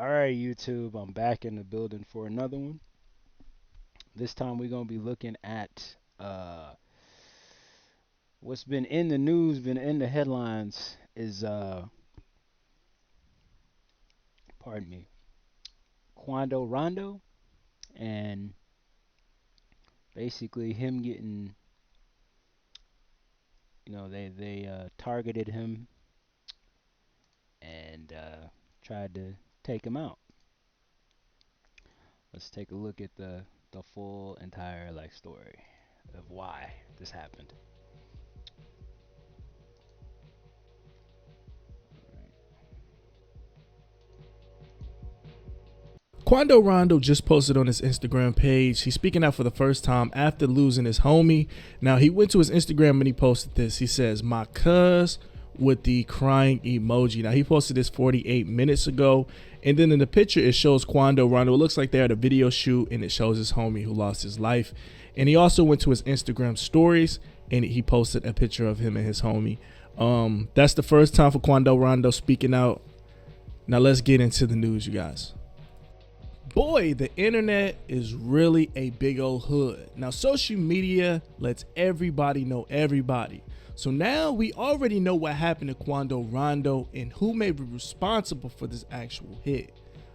All right, YouTube, I'm back in the building for another one. This time we're gonna be looking at what's been in the news, been in the headlines is pardon me, Quando Rondo, and basically him getting, they targeted him and tried to take him out. Let's take a look at the full entire story of why this happened. Quando Rondo just posted on his Instagram page. He's speaking out for the first time after losing his homie. Now, he went to his Instagram and he posted this. He says, "My cuz," with the crying emoji. Now, he posted this 48 minutes ago. And then in the picture, it shows Quando Rondo. It looks like they're at a video shoot and it shows his homie who lost his life. And he also went to his Instagram stories and he posted a picture of him and his homie. That's the first time for Quando Rondo speaking out. Now, let's get into the news, you guys. Boy, the internet is really a big old hood. Now, social media lets everybody know everybody. So now we already know what happened to Quando Rondo and who may be responsible for this actual hit.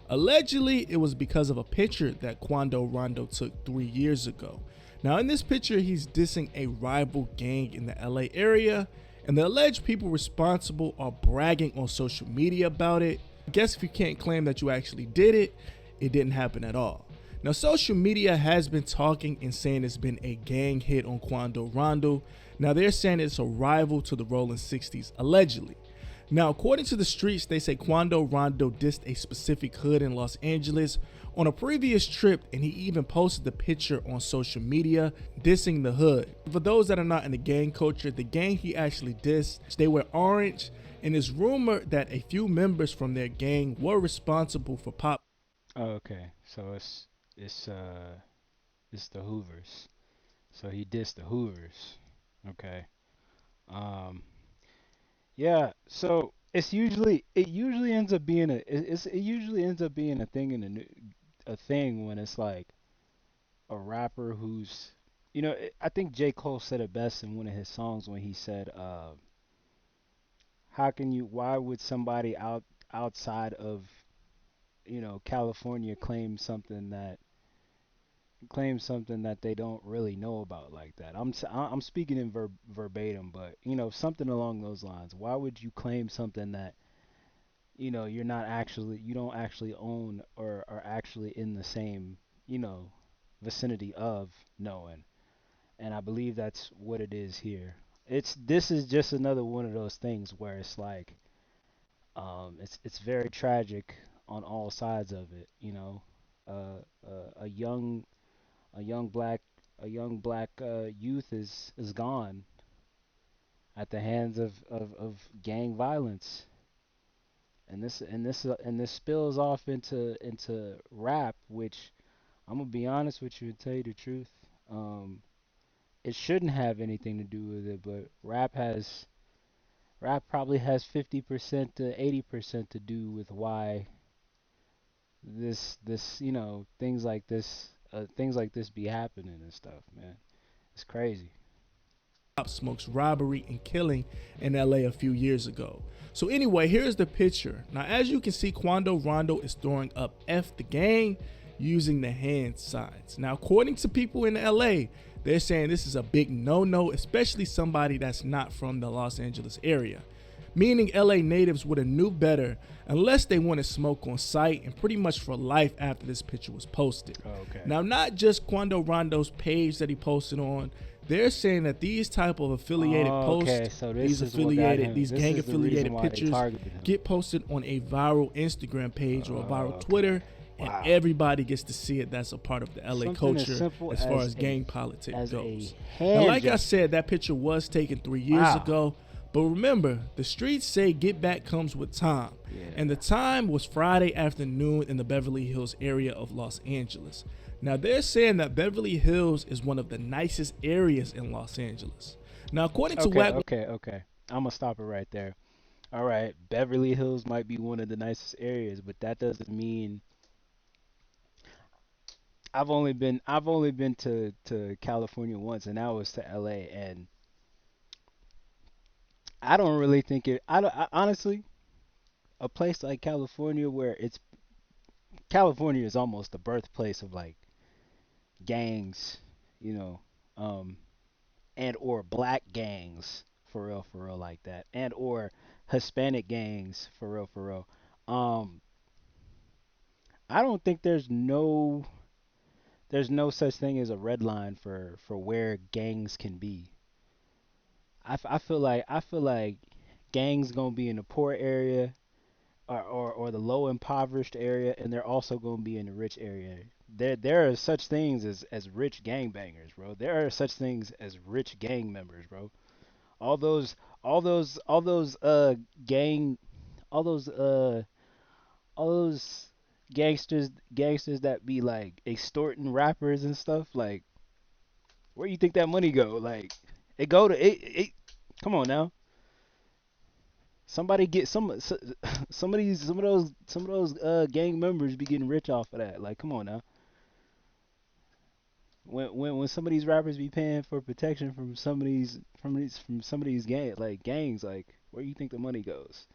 Allegedly, it was because of a picture that Quando Rondo took 3 years ago. Now, in this picture, he's dissing a rival gang in the LA area, and the alleged people responsible are bragging on social media about it. I guess if you can't claim that you actually did it, it didn't happen at all. Now, social media has been talking and saying it's been a gang hit on Quando Rondo. Now, they're saying it's a rival to the Rolling 60s, allegedly. Now, according to the streets, they say Quando Rondo dissed a specific hood in Los Angeles on a previous trip, and he even posted the picture on social media dissing the hood. For those that are not in the gang culture, the gang he actually dissed, they wear orange, and it's rumored that a few members from their gang were responsible for pop. Oh, okay, so it's the Hoovers. So he dissed the Hoovers. Okay. Um. Yeah. So it usually ends up being it usually ends up being a thing in a thing when it's like a rapper who's I think J Cole said it best in one of his songs when he said how can you why would somebody outside of California claim something that they don't really know about like that. I'm speaking in verbatim, but something along those lines. Why would you claim something that you don't actually own or are actually in the same you know vicinity of knowing? And I believe that's what it is here. This is just another one of those things where it's like it's very tragic on all sides of it. Uh, a a young black a young black youth is gone at the hands of gang violence, and this spills off into rap, which I'm gonna be honest with you and tell you the truth. Um, it shouldn't have anything to do with it, but rap probably has 50% to 80% to do with why this things like this be happening and stuff, man. It's crazy. Smoke's robbery and killing in LA a few years ago. So anyway, here's the picture. Now, as you can see, Quando Rondo is throwing up F the gang using the hand signs. Now, according to people in LA, they're saying this is a big no-no, especially somebody that's not from the Los Angeles area. Meaning LA natives would have knew better unless they wanted smoke on sight and pretty much for life after this picture was posted. Okay. Now, not just Quando Rondo's page that he posted on, they're saying that these type of affiliated Okay, posts, so this is what got him. these This gang is the reason affiliated why they pictures targeted him. get posted on a viral Instagram page or a viral Okay. Twitter, and Wow. everybody gets to see it. That's a part of the LA Something as culture simple as far as as gang politics as a goes. Now, hand like I gesture. said, that picture was taken 3 years Wow. ago. But remember, the streets say get back comes with time. Yeah. And the time was Friday afternoon in the Beverly Hills area of Los Angeles. Now, they're saying that Beverly Hills is one of the nicest areas in Los Angeles. Now, according to Okay, Wack, okay, okay. I'm gonna stop it right there. All right, Beverly Hills might be one of the nicest areas, but that doesn't mean I've only been to California once, and that was to LA, and I don't really think it. Honestly, a place like California where it's California is almost the birthplace of like gangs, you know, um, and or black gangs for real like that, and or Hispanic gangs for real. Um, I don't think there's no such thing as a red line for where gangs can be. I feel like gangs gonna be in the poor area or the low impoverished area, and they're also gonna be in the rich area. There are such things as rich gangbangers, bro. There are such things as rich gang members, bro. All those all those gang all those all those gangsters that be like extorting rappers and stuff, like where you think that money go? Like it go to it come on now. Somebody get some of those gang members be getting rich off of that. Like come on now. When some of these rappers be paying for protection from some of these gangs, like where you think the money goes?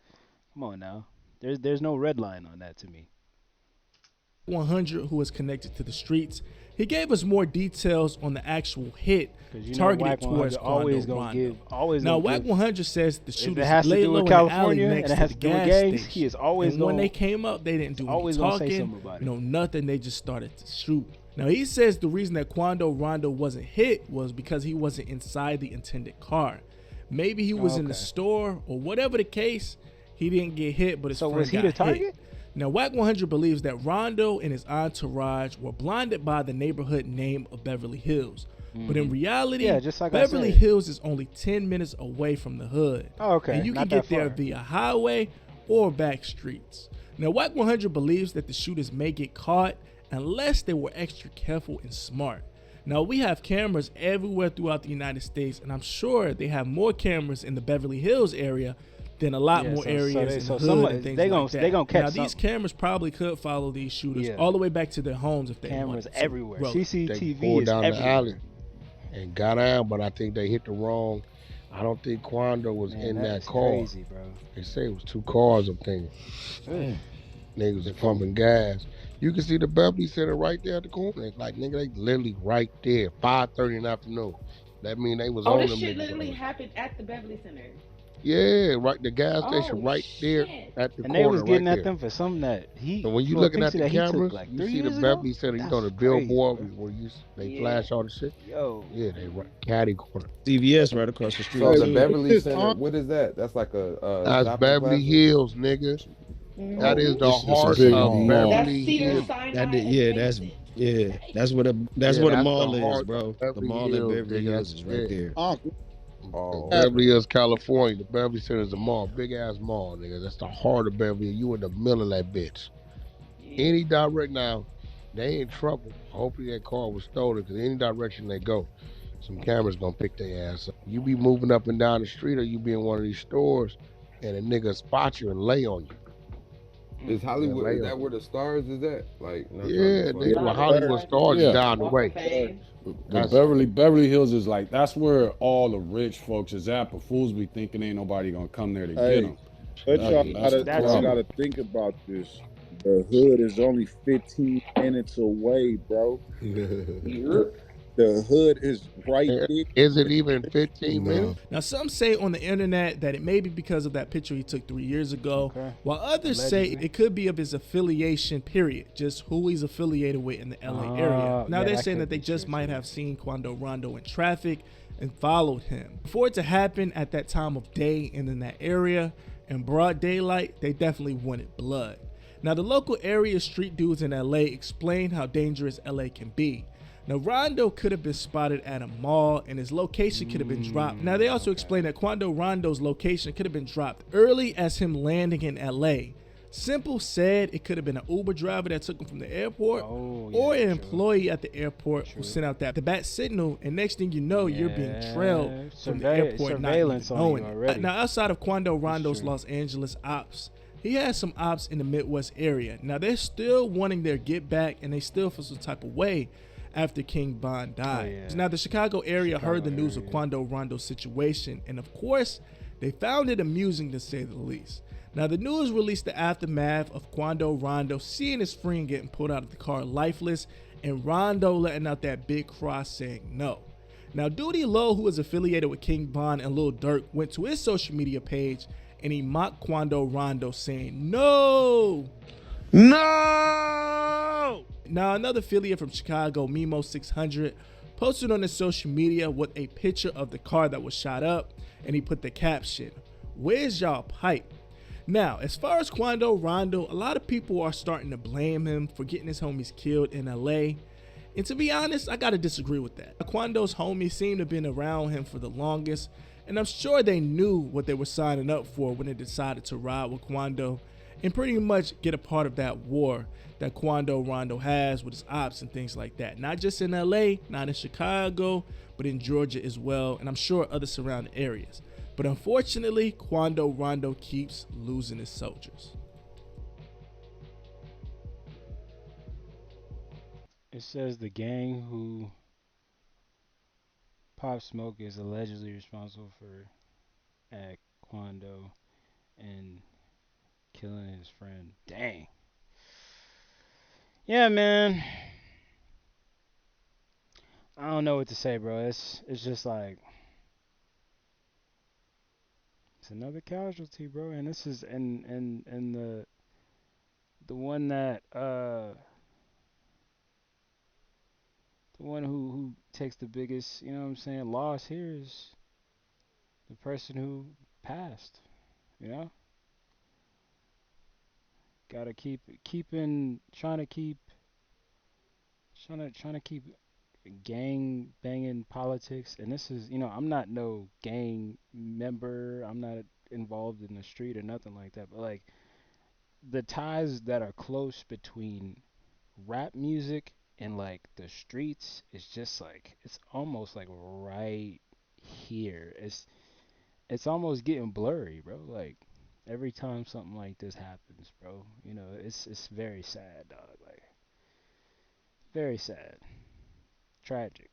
Come on now. There's no red line on that to me. 100, who is connected to the streets. He gave us more details on the actual hit Cause you know targeted Whack towards 100 always Quando gonna Rondo. give always Now, gonna Whack give 100 says the if it shooters has to laid do low with in the alley California and next it to has the to do with gas gangs, he station. is always And when gonna they came up, they didn't do any always gonna say talking, something about it. nothing. They just started to shoot. Now, he says the reason that Quando Rondo wasn't hit was because he wasn't inside the intended car. Maybe he was Oh, in the okay. store or whatever the case. He didn't get hit, but his So friend was he got the hit. target? Now, Whack 100 believes that Rondo and his entourage were blinded by the neighborhood name of Beverly Hills. But in Yeah, reality, just like I Beverly said. Hills is only 10 minutes away from the hood. Oh, okay. And you can Not that get there far. via highway or back streets. Now, Whack 100 believes that the shooters may get caught unless they were extra careful and smart. Now, we have cameras everywhere throughout the United States, and I'm sure they have more cameras in the Beverly Hills area than a lot Yeah, more so so areas they in the so hood some and things they like gonna they that. gonna catch Now, these something. cameras probably could follow these shooters Yeah. all the way back to their homes if they Cameras wanted to. everywhere. Bro, They CCTV pulled is down the alley everywhere. and got out, but I think they hit the wrong. I don't think Quando was Man, in that that is car. crazy, bro. They say it was two cars, I'm thinking. Ugh. Niggas was If I'm pumping gas. You can see the Beverly Center right there at the corner. Like, nigga, they literally right there, 5:30 in the afternoon. That mean they was Oh, on this them shit niggas literally already. happened at the Beverly Center. Yeah, right. The gas station Oh right there shit. at the And they was corner right getting at there. them for something that he So when you for a looking at picture the that he took cameras, like you three see the years ago. Beverly Center, you know, That's the crazy, billboard bro. where they Yeah. flash all the shit. Yo, Yeah, they right caddy corner. CVS right across the So street the too. Beverly Center, Huh? what is that? That's like a That's shopping Beverly plaza. Hills, nigga. That Oh, is Mm-hmm. the It's a heart It's a big of yeah. mall. That's Beverly Cedar Hills. Sinai adjacent. That's Yeah, where the that's the mall is, heart of bro. The Beverly mall in Hills, Beverly nigga. Hills is right Yeah. there. Uncle, oh, that Beverly okay. Hills, California. The Beverly Center is the mall, big ass mall, nigga. That's the heart of Beverly. You in the middle of that bitch. Yeah. Any direct now, they in trouble. Hopefully that car was stolen because any direction they go, some cameras gonna pick their ass up. You be moving up and down the street, or you be in one of these stores, and a nigga spot you and lay on you. Mm. Is They'll Hollywood? lay Is on that you. where the stars is at? Like, not trying to be Yeah, funny. nigga. Well, Hollywood third. Hollywood Stars is stars is Yeah, down the Walk of way. Fame. the That's Beverly Hills is like that's where all the rich folks is at. But fools be thinking ain't nobody gonna come there to get Hey, them. but That's the that y'all too. problem. gotta think about this. The hood is only 15 minutes away, bro. Yep. The hood is right there. Is it even 15 No, minutes? Now, some say on the internet that it may be because of that picture he took 3 years ago, Okay. while others say Allegedly. it could be of his affiliation, period, just who he's affiliated with in the LA area. Now, Yeah, they're that saying could that they be just true might too. have seen Quando Rondo in traffic and followed him. For it to happen at that time of day and in that area, in broad daylight, they definitely wanted blood. Now, the local area street dudes in LA explain how dangerous LA can be. Now, Rondo could have been spotted at a mall and his location could have been dropped. Now, they also explain that Quando Rondo's location could have been dropped early as him landing in LA Simple said it could have been an Uber driver that took him from the airport, Oh or yeah, an true, employee at the airport who true. sent out that bat signal, and next thing you know, you're being trailed Yeah, from the airport not surveillance even on you knowing it. already. Now, outside of Quando That's Rondo's true. Los Angeles ops, he has some ops in the Midwest area. Now, they're still wanting their get back, and they still feel some type of way after King Von died. yeah. Now, the Chicago area heard the Chicago news of area. Quando Rondo's situation, and of course, they found it amusing to say the least. Now, the news released the aftermath of Quando Rondo seeing his friend getting pulled out of the car lifeless, and Rondo letting out that big cry saying no. Now, Duty Low, who is affiliated with King Von and Lil Durk, went to his social media page and he mocked Quando Rondo saying no. No! Now, another affiliate from Chicago, Mimo600, posted on his social media with a picture of the car that was shot up, and he put the caption, "Where's y'all pipe?" Now, as far as Quando Rondo, a lot of people are starting to blame him for getting his homies killed in LA. And to be honest, I gotta disagree with that. Quando's homies seem to have been around him for the longest, and I'm sure they knew what they were signing up for when they decided to ride with Quando and pretty much get a part of that war that Quando Rondo has with his ops and things like that. Not just in LA, not in Chicago, but in Georgia as well, and I'm sure other surrounding areas. But unfortunately, Quando Rondo keeps losing his soldiers. It says the gang who Pop Smoke is allegedly responsible for at Quando and killing his friend. Dang. Yeah, man. I don't know what to say, bro. It's just like it's another casualty, bro. And this is and the one that the one who takes the biggest, you know what I'm saying, loss here is the person who passed, you know? Gotta keeping trying to keep gang banging politics, and this is, I'm not no gang member. I'm not involved in the street or nothing like that, but like the ties that are close between rap music and like the streets is just like it's almost like right here. It's almost getting blurry, bro. Like every time something like this happens, bro, it's very sad, dog. Like very sad, tragic.